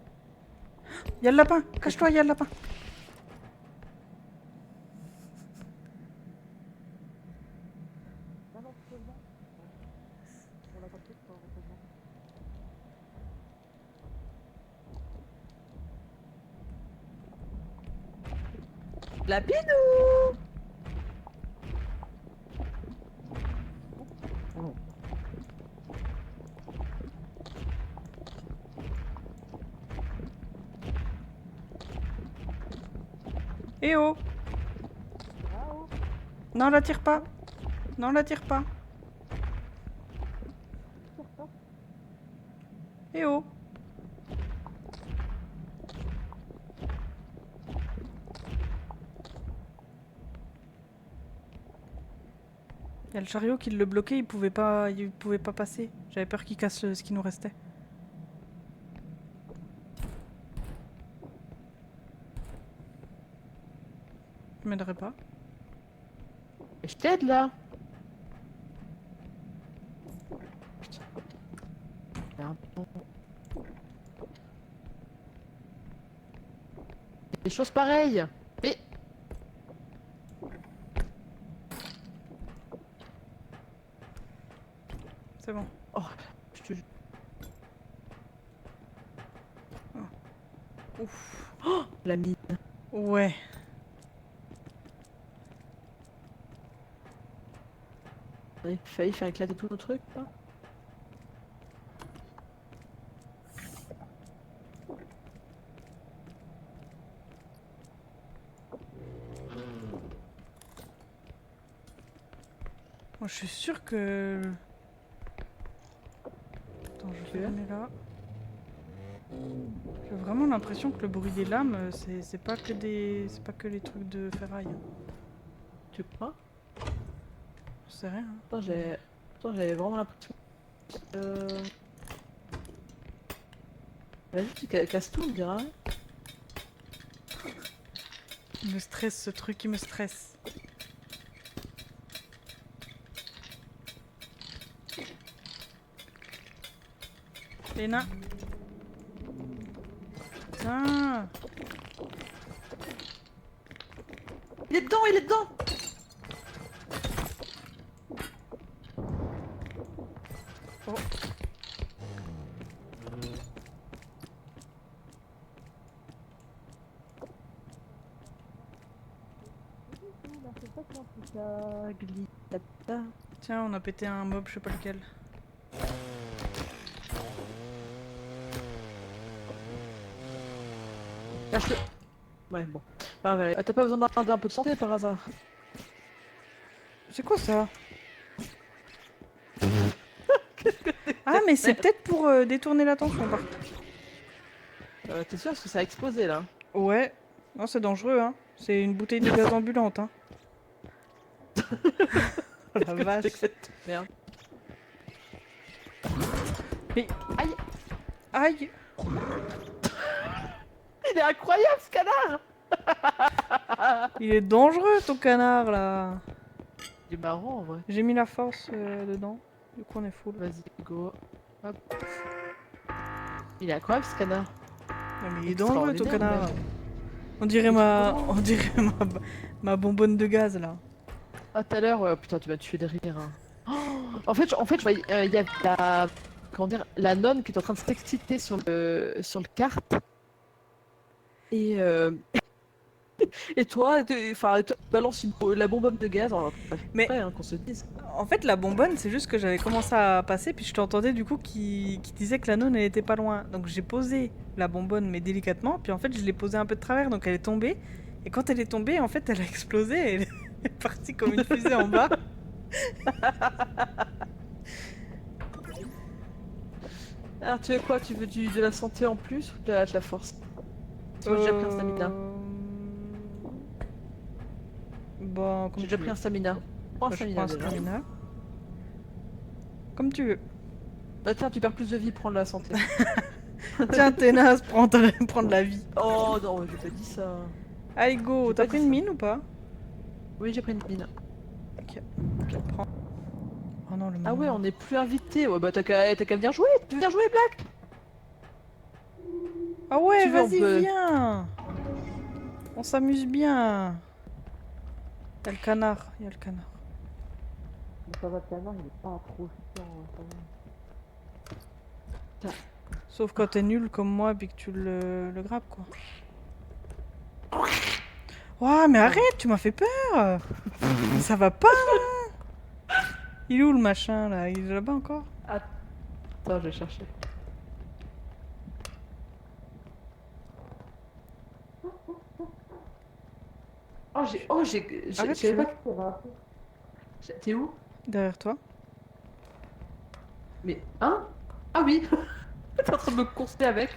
Speaker 2: Y a le lapin! Cache-toi, y a le lapin!
Speaker 1: La pinou.
Speaker 2: Eh oh! Non, la tire pas! Non, la tire pas! Eh oh! Il y a le chariot qui le bloquait, il pouvait pas passer. J'avais peur qu'il casse ce qui nous restait. Je m'aiderais pas.
Speaker 1: Je t'aide là. Merde. Des choses pareilles. Mais
Speaker 2: C'est bon.
Speaker 1: oh, je te jure.
Speaker 2: Ouf.
Speaker 1: Oh, la mine.
Speaker 2: Ouais.
Speaker 1: On a failli faire éclater tout nos trucs. Là.
Speaker 2: Moi, je suis sûre que... Attends, je vais aller là. J'ai vraiment l'impression que le bruit des lames, c'est pas que des... C'est pas que les trucs de ferraille.
Speaker 1: Tu crois?
Speaker 2: Je sais rien.
Speaker 1: Attends, j'avais vraiment l'impression. Vas-y, tu casses tout, on dirait.
Speaker 2: Il me stresse, ce truc, il me stresse. Léna. Putain.
Speaker 1: Il est dedans, il est dedans.
Speaker 2: Oh. Tiens, on a pété un mob, je sais pas lequel.
Speaker 1: Lâche-le. Ouais, bon. Enfin, ouais. T'as pas besoin d'un peu de santé par hasard?
Speaker 2: C'est quoi ça? Ah, mais c'est peut-être pour détourner l'attention, par contre.
Speaker 1: T'es sûr parce que ça a explosé là?
Speaker 2: Ouais. Non, c'est dangereux, hein. C'est une bouteille de gaz ambulante, hein. Oh la vache.
Speaker 1: Merde.
Speaker 2: Mais...
Speaker 1: Aïe.
Speaker 2: Aïe.
Speaker 1: Il est incroyable ce canard.
Speaker 2: Il est dangereux, ton canard, là.
Speaker 1: Il est marrant en vrai.
Speaker 2: J'ai mis la force dedans. Du coup, on est full.
Speaker 1: Vas-y, go. Hop. Il est incroyable ce canard.
Speaker 2: Non, mais il est dangereux, ton
Speaker 1: Extraordinaire,
Speaker 2: canard.
Speaker 1: même.
Speaker 2: On dirait ma bonbonne de gaz, là.
Speaker 1: Ah, tout à l'heure, ouais, putain, tu m'as tué de rire. Hein. Oh, en fait, je voyais, il y a la, comment dire, la nonne qui est en train de s'exciter sur le kart. Et, et toi, enfin, tu balances la bonbonne de gaz. Alors,
Speaker 2: Mais-
Speaker 1: après, hein, qu'on se dise.
Speaker 2: En fait, la bonbonne, c'est juste que j'avais commencé à passer, puis je t'entendais du coup qui disait que la nonne, elle était pas loin. Donc j'ai posé la bonbonne, mais délicatement, puis en fait, je l'ai posée un peu de travers, donc elle est tombée. Et quand elle est tombée, en fait, elle a explosé, et elle est partie comme une fusée en bas.
Speaker 1: Alors, tu veux quoi? Tu veux de la santé en plus ou de la force? Tu vois, j'ai déjà pris un stamina.
Speaker 2: Bon, comme
Speaker 1: J'ai déjà
Speaker 2: tu
Speaker 1: pris un
Speaker 2: veux.
Speaker 1: stamina. Prends un
Speaker 2: Je
Speaker 1: stamina
Speaker 2: prends un
Speaker 1: déjà.
Speaker 2: stamina. Comme tu veux.
Speaker 1: Bah tiens, tu perds plus de vie, prends de la santé.
Speaker 2: Tiens, Ténas, prends de la vie.
Speaker 1: Oh non, j'ai pas dit ça.
Speaker 2: Allez, go.
Speaker 1: J'ai
Speaker 2: T'as
Speaker 1: pas
Speaker 2: pris
Speaker 1: dit
Speaker 2: une
Speaker 1: ça.
Speaker 2: mine ou pas?
Speaker 1: Oui, j'ai pris une mine.
Speaker 2: Ok, prends. Oh non, le
Speaker 1: Ah ouais,
Speaker 2: moment.
Speaker 1: on est plus invité. Ouais, bah t'as qu'à venir jouer. Tu veux venir jouer, Black?
Speaker 2: Ah ouais,
Speaker 1: Tu veux, on
Speaker 2: vas-y,
Speaker 1: peut-
Speaker 2: viens. On s'amuse bien. Y'a le canard, y'a le canard.
Speaker 1: Ça va, tellement, il est pas trop chiant.
Speaker 2: Sauf quand t'es nul comme moi et puis que tu le grappes, quoi. Oh, mais arrête, tu m'as fait peur. Ça va pas. Il est où le machin là? Il est là-bas encore?
Speaker 1: Attends, je vais chercher. Je
Speaker 2: Arrête, je
Speaker 1: savais
Speaker 2: fais
Speaker 1: pas que c'était rare. T'es où?
Speaker 2: derrière toi.
Speaker 1: Mais, hein? Ah oui! T'es en train de me courser avec.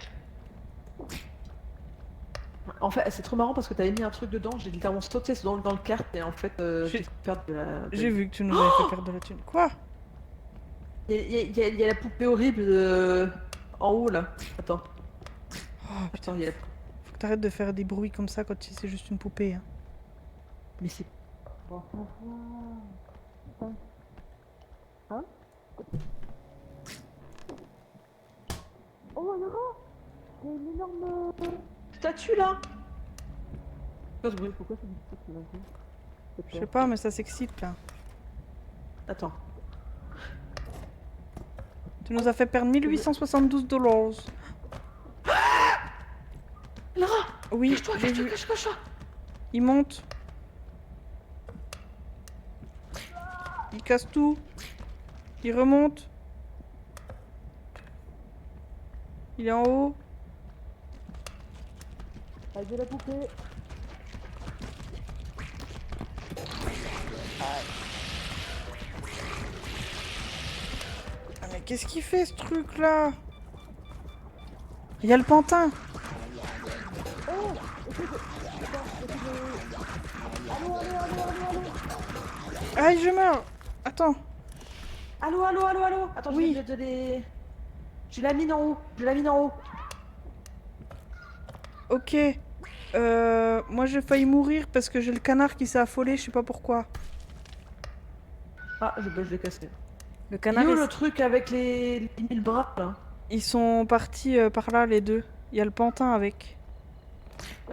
Speaker 1: En fait, c'est trop marrant parce que t'avais mis un truc dedans, j'ai littéralement sauté dans le kart et en fait,
Speaker 2: J'ai
Speaker 1: j'ai fait perdre de la...
Speaker 2: j'ai vu que tu nous avais fait perdre de la thune. Quoi?
Speaker 1: Il y a la poupée horrible en haut là. Attends,
Speaker 2: Oh putain,
Speaker 1: attends, il y a...
Speaker 2: faut que t'arrêtes de faire des bruits comme ça quand c'est juste une poupée. Hein.
Speaker 1: Mais c'est... Hein? Oh Laura! Il y a une énorme statue là! Pourquoi ce bruit? Pourquoi c'est difficile d'un coup?
Speaker 2: Je sais pas, mais ça s'excite là.
Speaker 1: Attends.
Speaker 2: Tu nous as fait perdre 1872 $.
Speaker 1: Laura!
Speaker 2: Oui,
Speaker 1: Cache-toi,
Speaker 2: j'ai
Speaker 1: cache-toi,
Speaker 2: vu.
Speaker 1: cache-toi!
Speaker 2: Il monte. Il casse tout. Il remonte. Il est en haut.
Speaker 1: Avec de la poupée!
Speaker 2: Ah, mais qu'est-ce qu'il fait ce truc là? Il y a le pantin. Aïe, je meurs. Attends.
Speaker 1: Allô, allô, allô, allô! Attends,
Speaker 2: Oui.
Speaker 1: je vais te donner... J'ai la mine en haut! J'ai la mine en haut!
Speaker 2: Ok. Moi j'ai failli mourir parce que j'ai le canard qui s'est affolé, je sais pas pourquoi.
Speaker 1: Ah, je l'ai cassé.
Speaker 2: Le
Speaker 1: Il est
Speaker 2: canard,
Speaker 1: où le truc avec les 1000 bras là?
Speaker 2: ils sont partis par là les deux. Il y a le pantin avec.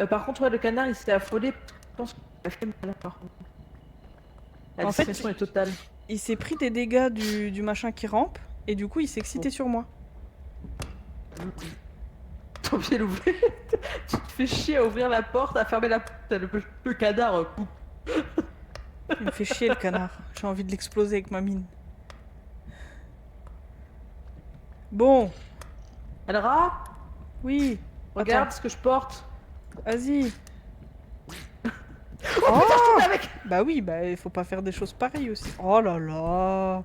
Speaker 1: Par contre, ouais, le canard il s'est affolé. Je pense qu'il a fait mal par contre. La
Speaker 2: En fait,
Speaker 1: discrétion est totale.
Speaker 2: il s'est pris des dégâts du machin qui rampe et du coup il s'est excité sur moi.
Speaker 1: Ton pied l'ouvrir. Tu te fais chier à ouvrir la porte, à fermer la porte. Le canard.
Speaker 2: Il me fait chier le canard. J'ai envie de l'exploser avec ma mine. Bon,
Speaker 1: Alra,
Speaker 2: oui.
Speaker 1: regarde
Speaker 2: Attends,
Speaker 1: ce que je porte.
Speaker 2: vas-y.
Speaker 1: Oh, putain, je tombe avec.
Speaker 2: Bah oui, bah il faut pas faire des choses pareilles aussi. Oh là là.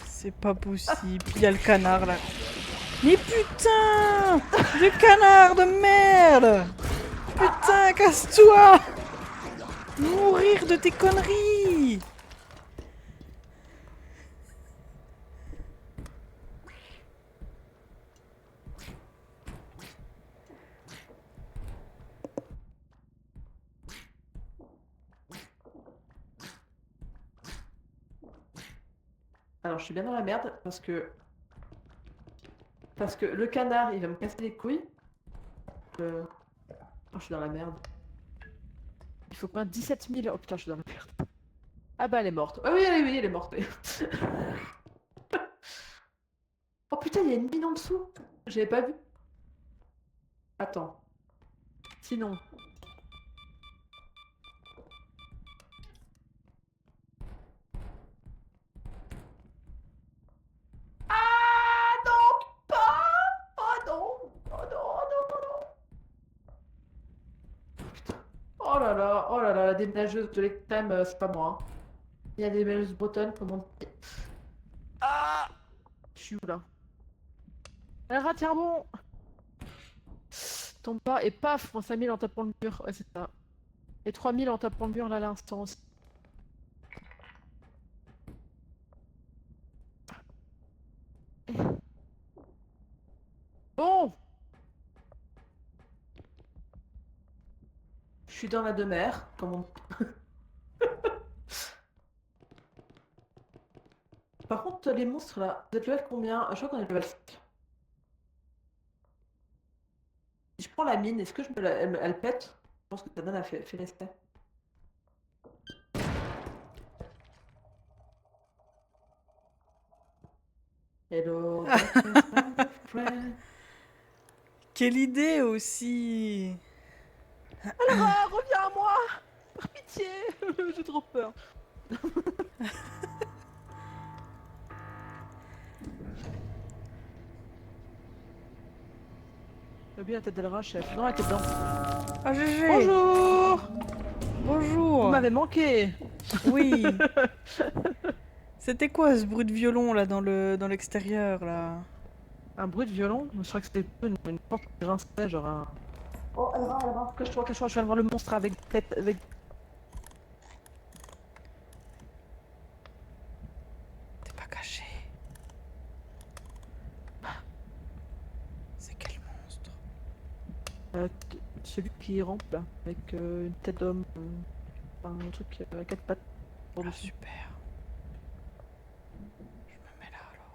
Speaker 2: C'est pas possible. Il y a le canard là. Mais putain! Le canard de merde! Putain, casse-toi! Mourir de tes conneries!
Speaker 1: Alors, je suis bien dans la merde parce que. Parce que le canard il va me casser les couilles. Oh, je suis dans la merde. Il faut pas 17 000. Oh putain, je suis dans la merde. Ah bah, elle est morte. Ah oui, oui, elle est morte. Oh putain, il y a une mine en dessous. J'avais pas vu. Attends. Sinon. Ah non, pas. Oh non. Oh non, oh non, oh non. Putain. Oh là là, la déménageuse de l'extrême, c'est pas moi. Hein. Il y a des déménageuses bretonnes, comment on dit. Ah. Je suis où là? Elle rate un bon. Tombe pas et paf, moins 5000 en tapant le mur. Ouais, c'est ça. Et 3000 en tapant le mur là à l'instant aussi. Bon, je suis dans la demeure, comme on... Par contre, les monstres là, vous êtes level combien? Je crois qu'on est level 5. Si je prends la mine, est-ce que elle pète? Je pense que ta donne a fait l'effet. Hello, darkness, my friend.
Speaker 2: Quelle idée aussi!
Speaker 1: Elra, reviens à moi. Par pitié. J'ai trop peur. J'ai bien la tête d'Elra, chef. Non, la tête dedans.
Speaker 2: Ah, GG!
Speaker 1: Bonjour. Vous
Speaker 2: Bonjour!
Speaker 1: m'avez manqué.
Speaker 2: Oui! C'était quoi ce bruit de violon là dans l'extérieur là?
Speaker 1: Un bruit de violon. Je crois que c'était une porte qui grinçait, genre un... Oh, Elra. Cache-toi, je viens de voir le monstre avec tête, avec...
Speaker 2: T'es pas caché. C'est quel monstre?
Speaker 1: Celui qui rampe là, avec une tête d'homme, enfin, un truc à quatre pattes pour
Speaker 2: Ah,
Speaker 1: dessus.
Speaker 2: super. Je me mets là alors.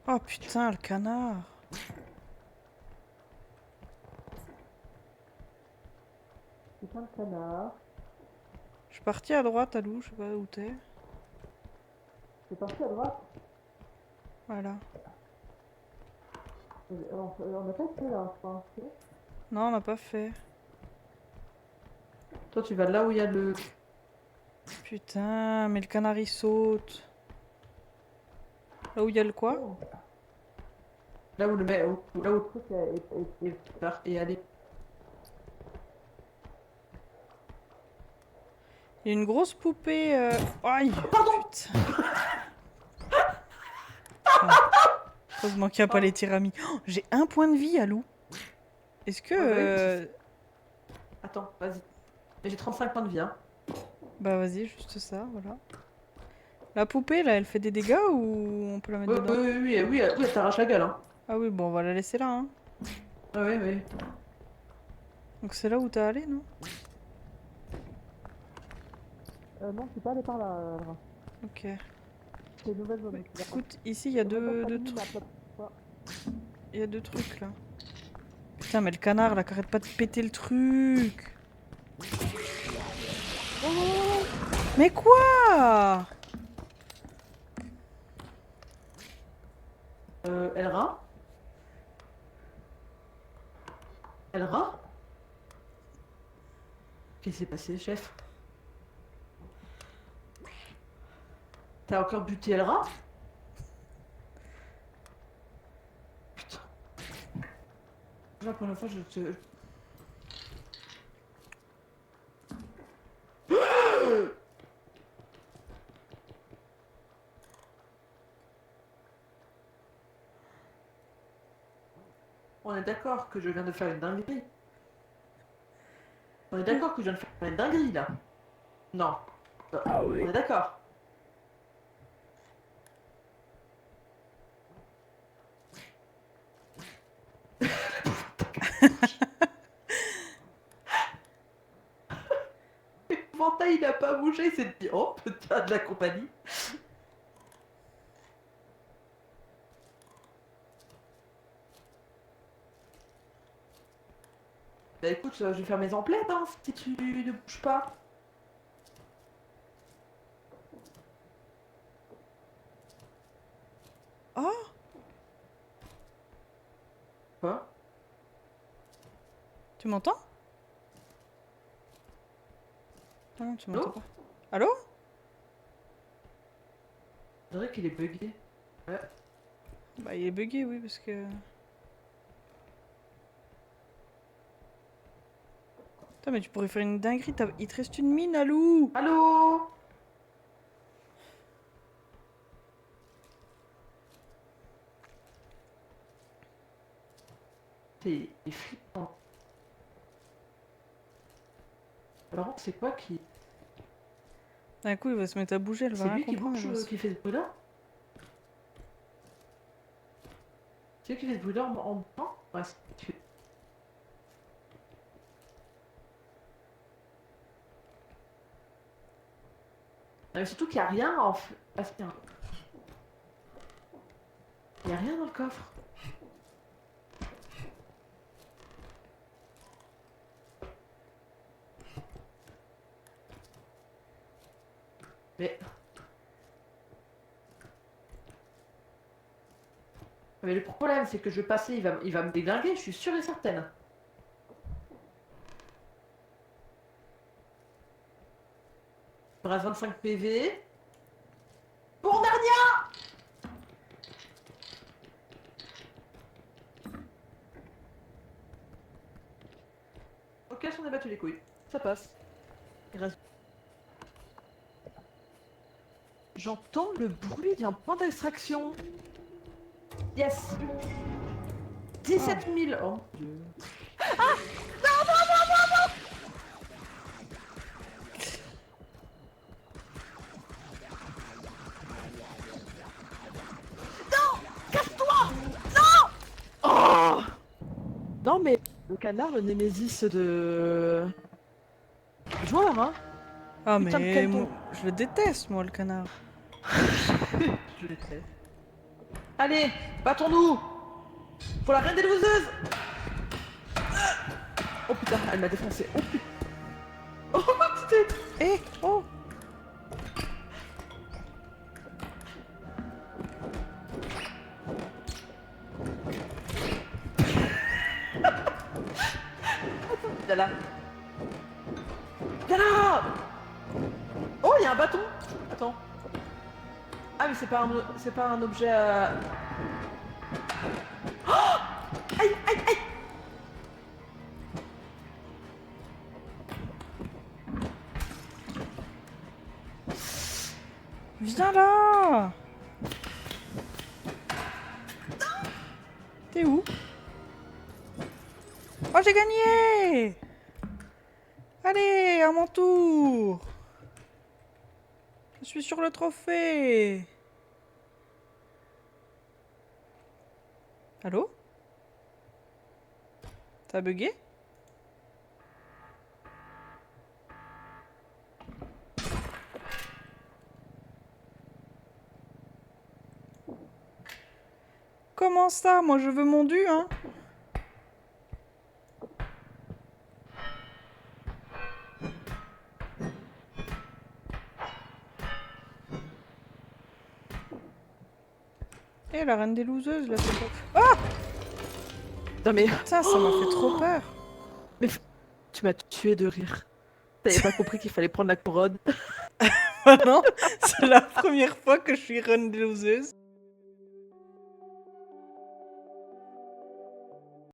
Speaker 2: Oh putain, le canard!
Speaker 1: C'est un canard.
Speaker 2: Je suis partie à droite, Alou, je sais pas où t'es.
Speaker 1: C'est parti à droite.
Speaker 2: Voilà.
Speaker 1: On n'a pas été là, je pense.
Speaker 2: Non, on n'a pas fait.
Speaker 1: Toi, tu vas là où il y a le...
Speaker 2: Putain, mais le canard il saute. Là où il y a le quoi?
Speaker 1: Là où le là où le truc est allé.
Speaker 2: Il y a une grosse poupée. Aïe!
Speaker 1: Pardon.
Speaker 2: Putain. Heureusement qu'il n'y a pas les tiramis. Oh, j'ai un point de vie, Alou. Est-ce que.
Speaker 1: Ouais, attends, vas-y. J'ai 35 points de vie, hein.
Speaker 2: Bah vas-y, juste ça, voilà. La poupée, là, elle fait des dégâts ou on peut la mettre
Speaker 1: Oui,
Speaker 2: dedans?
Speaker 1: oui, elle t'arrache la gueule, hein.
Speaker 2: Ah oui, bon, on va la laisser là, hein.
Speaker 1: Oui, oui.
Speaker 2: Donc c'est là où t'as allé, non?
Speaker 1: Non, je suis pas allé par là, Elra.
Speaker 2: Ok.
Speaker 1: C'est une nouvelle zone.
Speaker 2: Écoute, ici, il y a deux trucs. Il y a deux trucs, là. Putain, mais le canard, là, qui arrête pas de péter le truc. Mais quoi?
Speaker 1: Elra? Elra? Qu'est-ce qui s'est passé, chef? T'as encore buté Elra? Putain. La première fois, je te... On est d'accord que je viens de faire une dinguerie. On est d'accord que je viens de faire une dinguerie, là. Non. On est d'accord. L'épouvantail, il a pas bougé, il s'est dit, oh, putain, de la compagnie. Bah écoute, je vais faire mes emplettes, hein, si tu ne bouges pas.
Speaker 2: Oh!
Speaker 1: Quoi?
Speaker 2: Tu m'entends? Ah non, tu m'entends
Speaker 1: Allô?
Speaker 2: pas. Allô?
Speaker 1: Je dirais qu'il est bugué. Ouais.
Speaker 2: Bah, il est bugué, oui, parce que. Putain, mais tu pourrais faire une dinguerie. Il te reste une mine, Alou!
Speaker 1: Allô? C'est flippant. Alors, c'est quoi qui...
Speaker 2: D'un coup, il va se mettre à bouger, elle va
Speaker 1: C'est
Speaker 2: rien
Speaker 1: lui qui
Speaker 2: comprendre.
Speaker 1: bouge, qui fait ce bruit-là? C'est lui qui fait ce bruit-là en dedans? Ouais, c'est... Non, mais surtout qu'il n'y a rien en fait. Ah, tiens. Il n'y a rien dans le coffre. Mais... Mais le problème, c'est que je vais passer, il va me déglinguer, je suis sûre et certaine. Il me reste 25 PV. Pour Narnia! Ok, j'en ai battu les couilles. Ça passe. Il reste... J'entends le bruit d'un point d'extraction. Yes! 17 000! Oh mon dieu. Oh non mais le canard, le némésis de... joueur, hein.
Speaker 2: Ah
Speaker 1: Putain de
Speaker 2: mais
Speaker 1: calepin.
Speaker 2: je le déteste moi le canard.
Speaker 1: Je l'ai fait. Allez, battons-nous pour la reine des loseuses. Oh putain, elle m'a défoncé. Oh putain. Oh putain.
Speaker 2: Eh oh.
Speaker 1: Là. Là. Oh, il y a un bâton. Attends. Ah mais c'est pas un objet. Oh aïe aïe aïe.
Speaker 2: Viens là. T'es où? Oh j'ai gagné. Allez, à mon tour. Je suis sur le trophée. Allô? T'as bugué? Comment ça? Moi je veux mon dû, hein? Eh, la reine des loseuses, là, c'est pas... Ah!
Speaker 1: Non mais
Speaker 2: Putain, ça m'a fait trop peur.
Speaker 1: tu m'as tué de rire. T'avais pas compris qu'il fallait prendre la couronne.
Speaker 2: Ah non, c'est la première fois que je suis reine des loseuses.